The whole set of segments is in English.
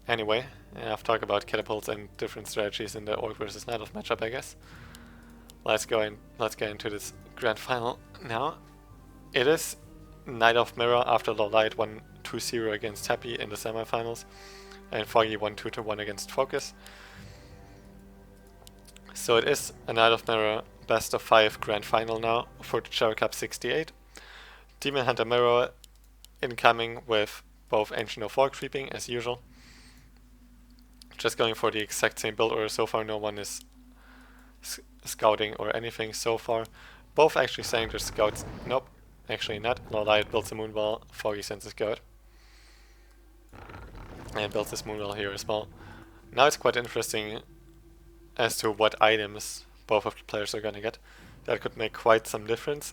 Anyway, I've talked about catapults and different strategies in the Orc versus Night Elf matchup, I guess. Let's get into this grand final now. It is Night Elf Mirror after Lawliet won 2-0 against Happy in the semifinals, and Foggy won 2-1 against Focus. So it is a Night Elf Mirror best of 5 grand final now for the Gera Cup 68. Demon Hunter Mirror incoming with both Ancient of War creeping as usual. Just going for the exact same build order so far, no one is scouting or anything so far. Both actually saying their scouts, nope, actually not. Lawliet builds a moonwall, Foggy sends a scout. And builds this moonwall here as well. Now it's quite interesting as to what items both of the players are gonna get. That could make quite some difference.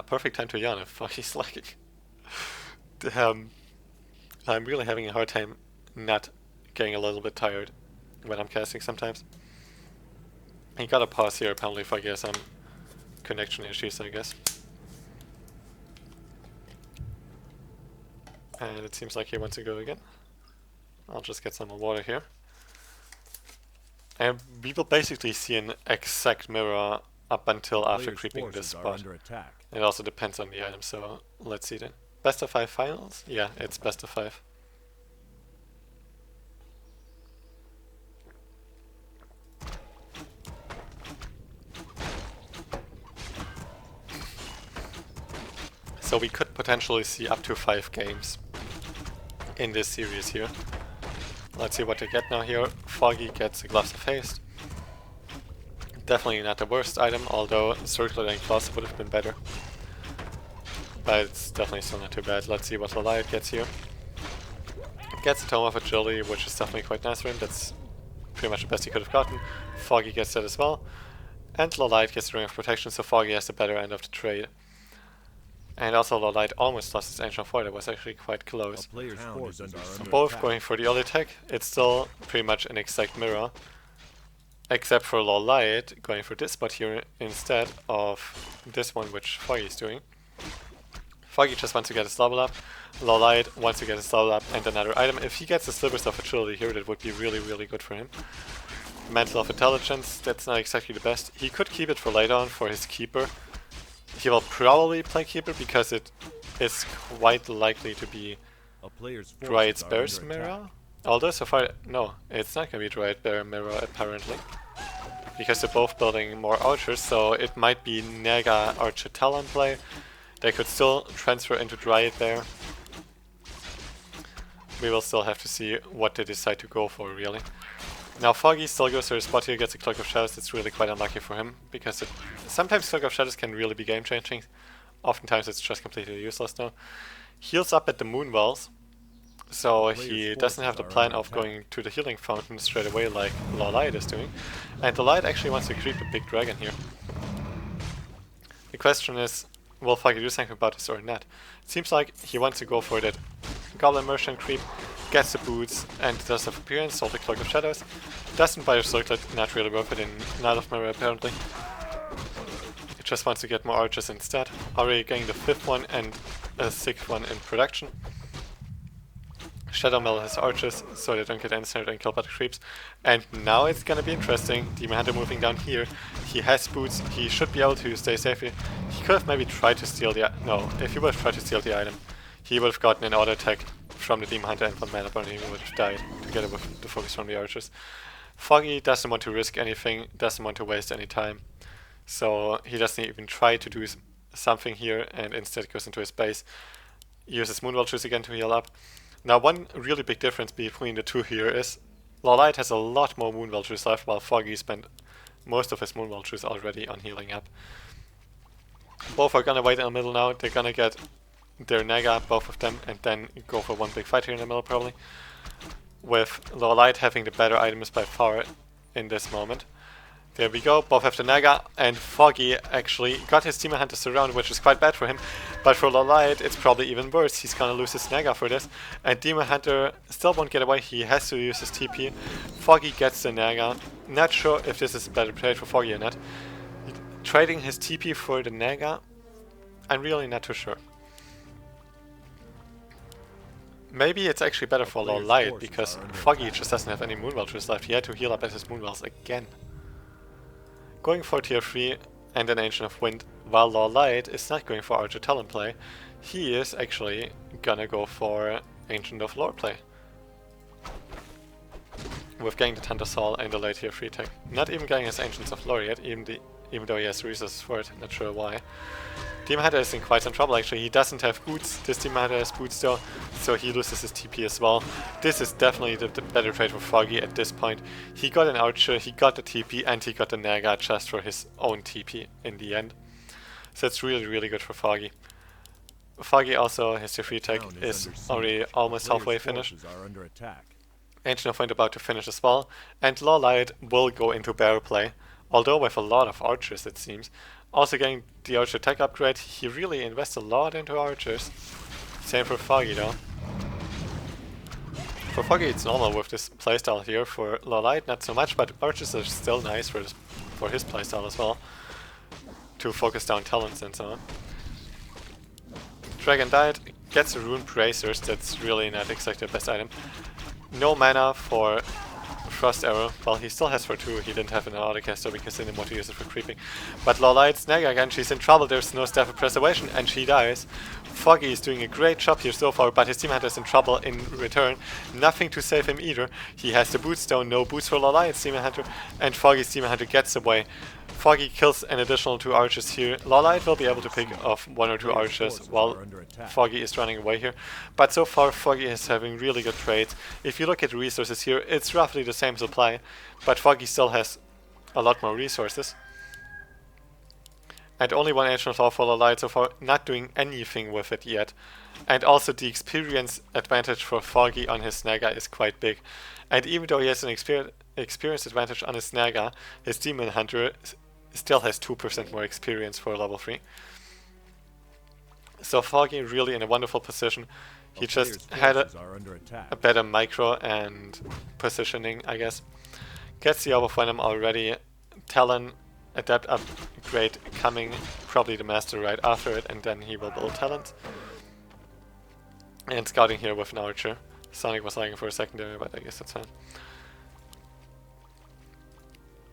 Perfect time to yawn if Foggy's lagging. I'm really having a hard time not getting a little bit tired when I'm casting sometimes. I gotta pause here, apparently Foggy has some connection issues, I guess. And it seems like he wants to go again. I'll just get some more water here. And we will basically see an exact mirror up until after creeping this spot. It also depends on the item, so let's see then. Best of 5 finals? Yeah, it's best of 5. So we could potentially see up to 5 games in this series here. Let's see what they get now here. Foggy gets a Gloves of Haste. Definitely not the worst item, although Circular and Claws would have been better. But it's definitely still not too bad. Let's see what Lawliet gets here. Gets a Tome of Agility, which is definitely quite nice for him. That's pretty much the best he could have gotten. Foggy gets that as well. And Lawliet gets the Ring of Protection, so Foggy has the better end of the trade. And also Lawliet almost lost his Ancient of War, that was actually quite close. Both going for the early attack. It's still pretty much an exact mirror. Except for Lawliet going for this spot here instead of this one which Foggy is doing. Foggy just wants to get his level up. Lawliet wants to get his level up and another item. If he gets the Slivers of Agility here, that would be really, really good for him. Mantle of Intelligence, that's not exactly the best. He could keep it for later on for his Keeper. He will probably play Keeper because it is quite likely to be Dryad's Bear's Mirror. Although so far, no, it's not going to be Dryad Bear Mirror apparently. Because they're both building more archers, so it might be Naga Archer Talon play. They could still transfer into Dryad Bear. We will still have to see what they decide to go for, really. Now Foggy still goes to his spot here, gets a Cloak of Shadows. It's really quite unlucky for him, because sometimes Cloak of Shadows can really be game changing. Oftentimes it's just completely useless though. Heals up at the Moonwells, so he doesn't have the plan of going to the Healing Fountain straight away like Lawliet is doing. And Lawliet actually wants to creep the big dragon here. The question is, will Foggy do something about this or not? It seems like he wants to go for that Goblin Merchant creep, gets the boots and does have appearance, so the Cloak of Shadows. Doesn't buy a Circlet, not really worth it in Night of Mirror apparently. He just wants to get more archers instead. Already getting the 5th one and a 6th one in production. Shadowmill has archers, so they don't get ensnared and killed by the creeps. And now it's gonna be interesting. Demon Hunter moving down here. He has boots, he should be able to stay safe here. He could have maybe tried to steal the no, if he would have tried to steal the item, he would have gotten an auto attack from the Demon Hunter and from Mana Burn, he would have died together with the focus from the archers. Foggy doesn't want to risk anything, doesn't want to waste any time. So he doesn't even try to do something here and instead goes into his base. Uses Moonwell Juice again to heal up. Now one really big difference between the two here is Lawliet has a lot more Moonwell Juice left while Foggy spent most of his Moonwell Juice already on healing up. Both are gonna wait in the middle now, they're gonna get their Naga, both of them, and then go for one big fight here in the middle probably. With Lawliet having the better items by far in this moment. There we go, both have the Naga, and Foggy actually got his Demon Hunter surrounded, which is quite bad for him. But for Lawliet, it's probably even worse. He's gonna lose his Naga for this. And Demon Hunter still won't get away, he has to use his TP. Foggy gets the Naga. Not sure if this is a better trade for Foggy or not. Trading his TP for the Naga, I'm really not too sure. Maybe it's actually better for Lawliet, because Foggy just doesn't have any Moon Vultures left. He had to heal up at his Moon Wells again. Going for tier 3 and an Ancient of Wind, while Lawliet is not going for Archer Talent play, he is actually gonna go for Ancient of Lore play. With getting the Thunder Soul and the late tier 3 tech. Not even getting his Ancients of Lore yet, even though he has resources for it, not sure why. Demon Hunter is in quite some trouble actually. He doesn't have boots. This Demon Hunter has boots though, so he loses his TP as well. This is definitely the better trade for Foggy at this point. He got an Archer, he got the TP, and he got the Naga just for his own TP in the end. So it's really, really good for Foggy. Foggy also, his tier 3 tech is already almost halfway finished. Ancient of Wind about to finish as well. And Lawliet will go into barrel play, although with a lot of archers it seems. Also getting the archer tech upgrade, he really invests a lot into archers. Same for Foggy though. For Foggy it's normal with this playstyle here, for Lawliet not so much, but archers are still nice for his playstyle as well. To focus down talents and so on. Dragon died, gets a rune bracers, that's really not exactly the best item. No mana for Frost Arrow. Well, he still has for 2, he didn't have an autocaster because he didn't want to use it for creeping. But Lawliet's Naga again, she's in trouble, there's no Staff of Preservation and she dies. Foggy is doing a great job here so far, but his Demon Hunter is in trouble in return. Nothing to save him either. He has the boots though, no boots for Lawliet's Demon Hunter, and Foggy's Demon Hunter gets away. Foggy kills an additional 2 archers here. Lawliet will be able to pick off 1 or 2 archers while Foggy is running away here. But so far Foggy is having really good trades. If you look at resources here, it's roughly the same supply, but Foggy still has a lot more resources. And only 1 Ancient of Lore for Lawliet so far, not doing anything with it yet. And also the experience advantage for Foggy on his Naga is quite big. And even though he has an experience advantage on his Naga, his Demon Hunter still has 2% more experience for level 3. So Foggy really in a wonderful position. He just had a better micro and positioning, I guess. Gets the Orb of Venom already. Talon, Adept upgrade coming, probably the Master right after it, and then he will build Talent. And scouting here with an Archer. Sonic was lagging for a secondary, but I guess that's fine.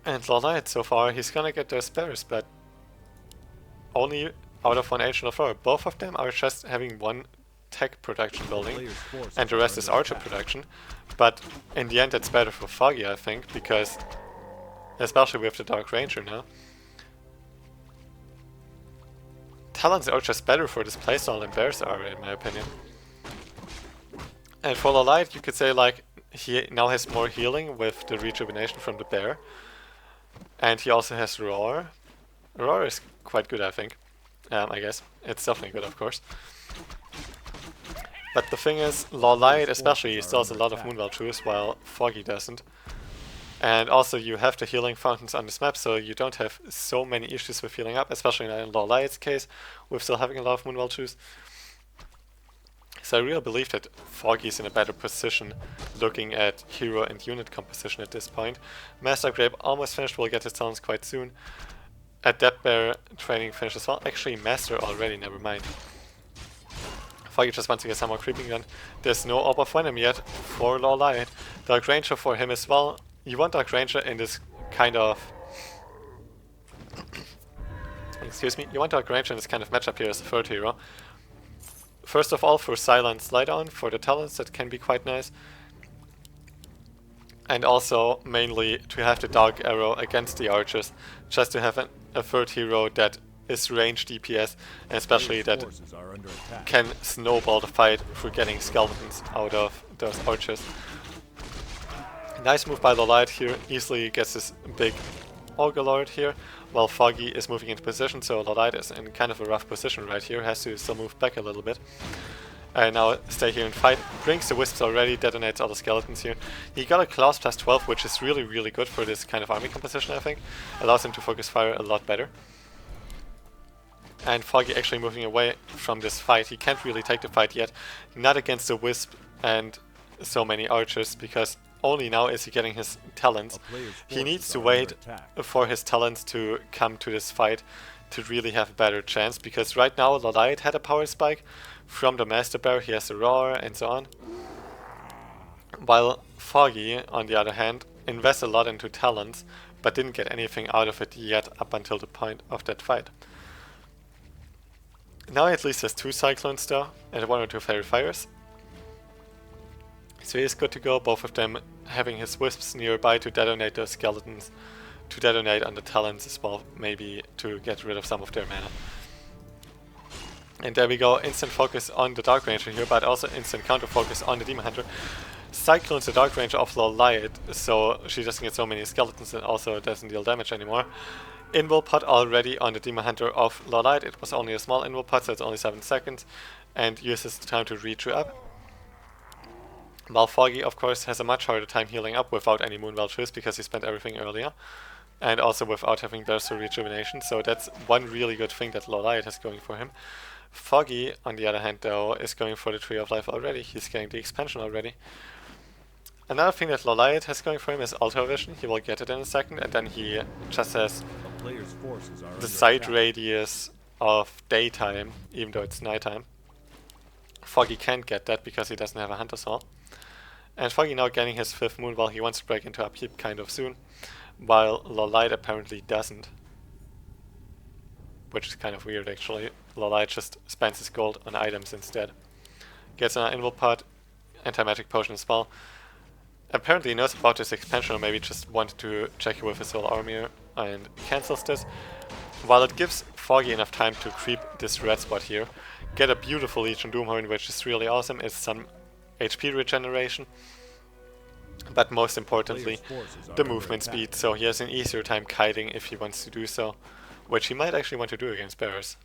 And Lawliet so far, he's gonna get those spares, but only out of 1 Ancient of Lore. Both of them are just having 1 tech production building, and the rest is archer production. But in the end it's better for Foggy, I think, because especially with the Dark Ranger now. Talons are just better for this playstyle than bears are, in my opinion. And for Lawliet you could say like, he now has more healing with the rejuvenation from the bear. And he also has Roar. Roar is quite good, I think. I guess. It's definitely good, of course. But the thing is, Lawliet especially, he still has a lot of Moonwell Truths, while Foggy doesn't. And also you have the healing fountains on this map, so you don't have so many issues with healing up, especially in Lawliet's case, with still having a lot of Moonwell Truths. So I really believe that Foggy is in a better position looking at hero and unit composition at this point. Master Grape almost finished, will get his talents quite soon. Adept Bear training finished as well. Actually Master already, never mind. Foggy just wants to get some more creeping done. There's no Orb of Venom yet for Lawliet. Dark Ranger for him as well. You want Dark Ranger in this kind of... excuse me. You want Dark Ranger in this kind of matchup here as a third hero. First of all, for Silence Light On, for the talents, that can be quite nice. And also, mainly, to have the Dark Arrow against the archers, just to have a third hero that is range DPS, and especially that can snowball the fight through getting skeletons out of those archers. Nice move by Lawliet here, easily gets this big Ogre Lord here, while Foggy is moving into position, so Lawliet is in kind of a rough position right here, has to still move back a little bit. And now stay here and fight, brings the Wisps already, detonates all the skeletons here. He got a Claws plus 12, which is really, really good for this kind of army composition, I think. Allows him to focus fire a lot better. And Foggy actually moving away from this fight. He can't really take the fight yet, not against the Wisp and so many archers, because only now is he getting his talents. He needs to wait for his talents to come to this fight to really have a better chance, because right now Lawliet had a power spike from the Master Bear, he has a roar and so on. While Foggy, on the other hand, invests a lot into talents, but didn't get anything out of it yet up until the point of that fight. Now he at least has 2 Cyclones though, and 1 or 2 Fairy Fires. So he's good to go, both of them having his Wisps nearby to detonate those skeletons, to detonate on the talents as well, maybe to get rid of some of their mana. And there we go, instant focus on the Dark Ranger here, but also instant counter focus on the Demon Hunter. Cyclones the Dark Ranger of Lawliet, so she doesn't get so many skeletons and also doesn't deal damage anymore. Invul Pot already on the Demon Hunter of Lawliet. It was only a small Invul Pot, so it's only 7 seconds, and uses the time to reach up. While Foggy, of course, has a much harder time healing up without any Moon Vultures because he spent everything earlier, and also without having Burst or Rejuvenation, so that's one really good thing that Lawliet has going for him. Foggy, on the other hand, though, is going for the Tree of Life already. He's getting the expansion already. Another thing that Lawliet has going for him is Ultra Vision. He will get it in a second, and then he just has the sight radius of daytime, even though it's nighttime. Foggy can't get that because he doesn't have a Hunter Soul. And Foggy now getting his 5th moon while he wants to break into upkeep kind of soon, while Lawliet apparently doesn't. Which is kind of weird actually. Lawliet just spends his gold on items instead. Gets an Invul Pot, Anti-Magic Potion as well. Apparently he knows about this expansion, or maybe just wanted to check it with his whole army and cancels this. While it gives Foggy enough time to creep this red spot here, get a beautiful Legion Doomhorn, which is really awesome. It's some HP regeneration, but most importantly the movement speed, so he has an easier time kiting if he wants to do so, which he might actually want to do against bears.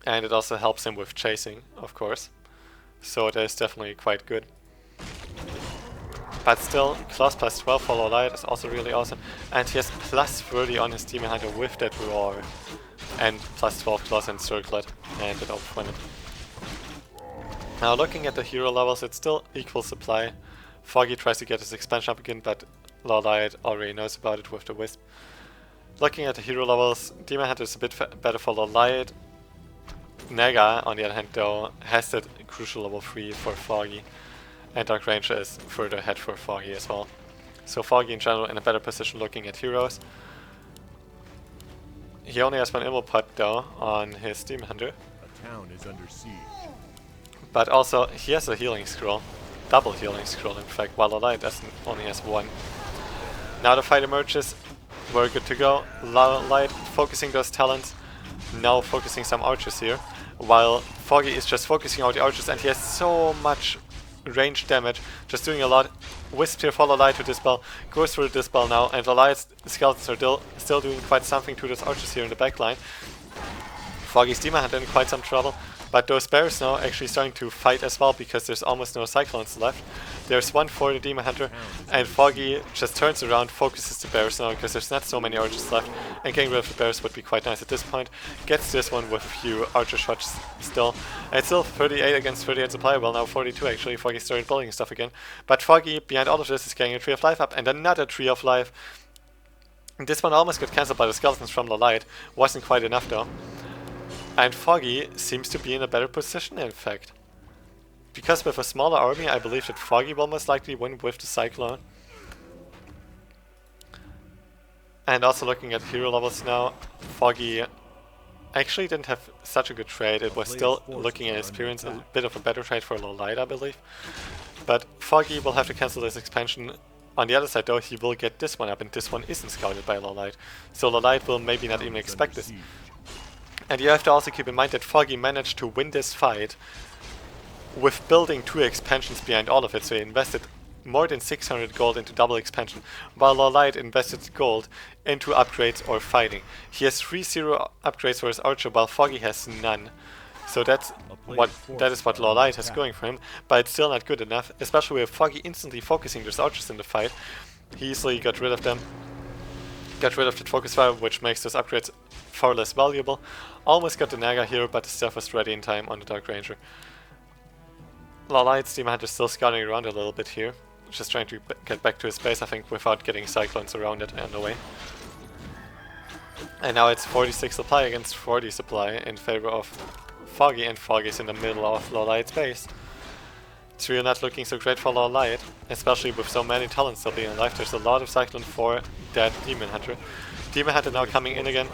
And it also helps him with chasing, of course, so that is definitely quite good. But still, claws plus 12 for Lawliet is also really awesome, and he has plus 30 on his Demon Hunter with that roar, and plus 12 claws and circlet, and it overwhelmed it. Now looking at the hero levels, it's still equal supply. Foggy tries to get his expansion up again, but Lawliet already knows about it with the Wisp. Looking at the hero levels, Demon Hunter is a bit better for Lawliet. Naga, on the other hand though, has that crucial level 3 for Foggy. And Dark Ranger is further ahead for Foggy as well. So Foggy in general in a better position looking at heroes. He only has 1 Invul Pot though on his Demon Hunter. A town is under siege. But also he has a healing scroll. Double healing scroll in fact, while Lawliet only has 1. Now the fight emerges. We're good to go. Lawliet focusing those talents. Now focusing some archers here. While Foggy is just focusing out the archers, and he has so much range damage, just doing a lot. Wisp here for Lawliet to dispel, goes through the dispel now, and Lawliet's skeletons are still doing quite something to those archers here in the backline. Foggy's Demon Hunter in quite some trouble, but those bears now actually starting to fight as well because there's almost no Cyclones left. There's 1 for the Demon Hunter, and Foggy just turns around, focuses the bears now because there's not so many archers left, and getting rid of the bears would be quite nice at this point. Gets this one with a few archer shots still. And it's still 38 against 38 supply, well now 42 actually. Foggy started building stuff again. But Foggy, behind all of this, is getting a Tree of Life up, and another Tree of Life. And this one almost got cancelled by the skeletons from Lawliet, wasn't quite enough though. And Foggy seems to be in a better position in fact. Because with a smaller army, I believe that Foggy will most likely win with the Cyclone. And also looking at hero levels now, Foggy actually didn't have such a good trade. It was still, looking at experience, a bit of a better trade for Lawliet, I believe. But Foggy will have to cancel this expansion. On the other side though, he will get this one up, and this one isn't scouted by Lawliet. So Lawliet will maybe not even expect this. And you have to also keep in mind that Foggy managed to win this fight with building 2 expansions behind all of it, so he invested more than 600 gold into double expansion, while Lawliet invested gold into upgrades or fighting. He has 3-0 upgrades for his archer, while Foggy has none. So that is what Lawliet has going for him, but it's still not good enough, especially with Foggy instantly focusing those archers in the fight. He easily got rid of them. Got rid of that focus fire, which makes those upgrades far less valuable. Almost got the Naga here, but the stuff was ready in time on the Dark Ranger. Lawliet's Demon Hunter still scouting around a little bit here, just trying to get back to his base, I think, without getting Cyclones around it and away. And now it's 46 supply against 40 supply in favor of Foggy, and Foggy's in the middle of Lawliet's base. It's really not looking so great for Lawliet, especially with so many talents still being alive. There's a lot of cycling for that Demon Hunter. Demon Hunter now coming in again.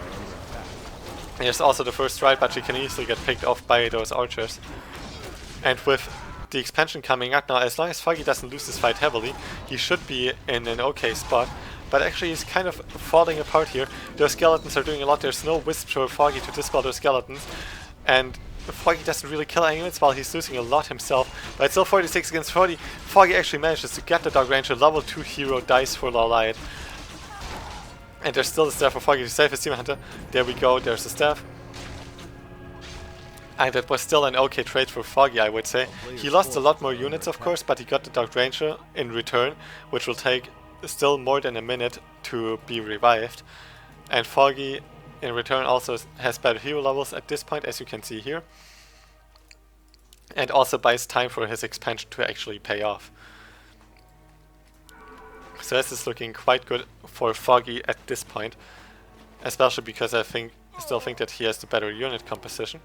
There's also the first strike, but she can easily get picked off by those archers. And with the expansion coming up now, as long as Foggy doesn't lose this fight heavily, he should be in an okay spot. But actually he's kind of falling apart here. Those skeletons are doing a lot. There's no wisp for Foggy to dispel those skeletons. And Foggy doesn't really kill any units while he's losing a lot himself. But it's still 46 against 40. Foggy actually manages to get the Dog Ranger. Level 2 hero dies for Lawliet. And there's still the staff for Foggy to save his Demon Hunter. There we go, there's the staff. And that was still an okay trade for Foggy, I would say. He lost a lot more units, of course, but he got the Dog Ranger in return, which will take still more than a minute to be revived. And Foggy in return also has better hero levels at this point, as you can see here. And also buys time for his expansion to actually pay off. So this is looking quite good for Foggy at this point. Especially because I still think that he has the better unit composition.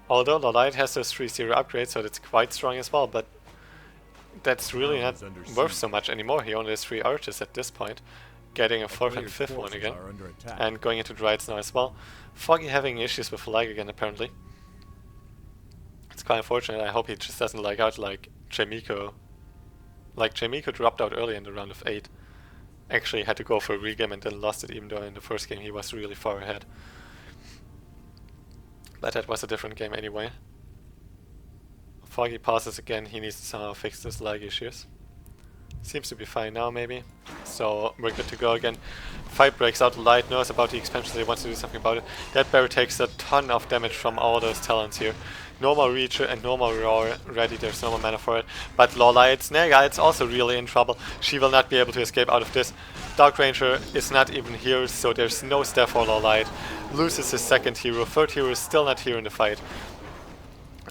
Although Lawliet has those 3-0 upgrades, so that's quite strong as well, but that's really not worth so much anymore. He only has 3 archers at this point, getting a 4th and 5th one again, and going into Druids now as well. Foggy having issues with lag again apparently. It's quite unfortunate. I hope he just doesn't lag out like Jaimiko. Like Jaimiko dropped out early in the round of 8. Actually had to go for a regame and then lost it, even though in the first game he was really far ahead. But that was a different game anyway. Foggy pauses again, he needs to somehow fix those lag issues. Seems to be fine now maybe. So we're good to go again. Fight breaks out, Light knows about the expansion, so he wants to do something about it. That Barry takes a ton of damage from all those talents here. Normal Reacher and normal Roar ready, there's no more mana for it. But Lawliet's Nega, it's also really in trouble. She will not be able to escape out of this. Dark Ranger is not even here, so there's no staff for Lawliet. Loses his 2nd hero, 3rd hero is still not here in the fight.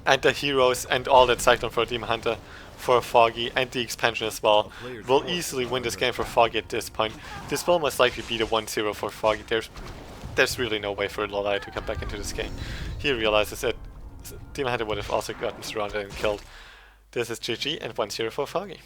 And the heroes and all that cyclone for Demon Hunter for Foggy and the expansion as well will easily win this game for Foggy at this point. This will most likely be the 1-0 for Foggy. There's really no way for Lawliet to come back into this game. He realizes that Demon Hunter would have also gotten surrounded and killed. This is GG and 1-0 for Foggy.